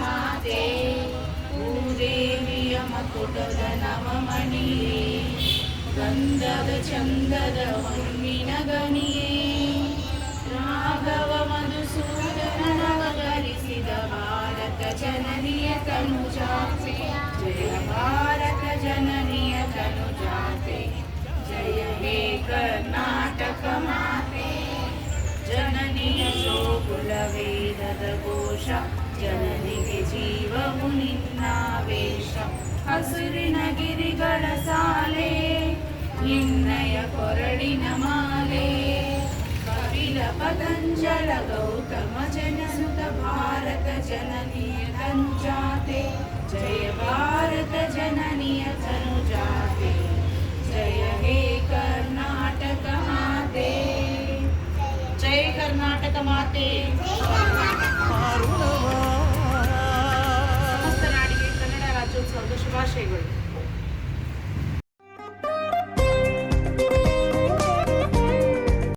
ಮಾತೆ ಭೂದೇವಿಯ ಮಕುಟದ ನವಮಣಿಯೇ ಗಂಧದ ಚಂದದ ಹೊನ್ನಿನ ಗಣಿಯೇ ರಾಘವ ಮಧುಸೂದನವತರಿಸಿದ ಭಾರತ ಜನನಿಯ ತನುಜಾತೆ ಜಯ ಭಾರತ ಜನನಿಯ ತನುಜಾತೆ ಜಯ ಹೇ ಕರ್ನಾಟಕ ಮಾತೆ ಜನನಿಯ ಶೋಕುಲ ವೇದದ ಘೋಷ ಜನನಿಗೆ ಜೀವವು ನಿನ್ನಾವೇಶ ಹಸುರಿನ ಗಿರಿಗಳ ಸಾಲೆ ನಿನ್ನಯ ಕೊರಳಿನ ಮಾಲೆ ಕಪಿಲ ಪತಂಜಲ ಗೌತಮ ಜನಸುತ ಭಾರತ ಜನನಿಯ ತನುಜಾತೆ ಜಯ ಭಾರತ ಜನನಿಯ ತನುಜಾತೆ ಜಯ ಹೇ ಕರ್ನಾಟಕ ಮಾತೆ ಜಯ ಕರ್ನಾಟಕ ಮಾತೆ ಸಮಸ್ತ ನಾಡಿಗೆ ಕನ್ನಡ ರಾಜ್ಯೋತ್ಸವದ ಶುಭಾಶಯಗಳು.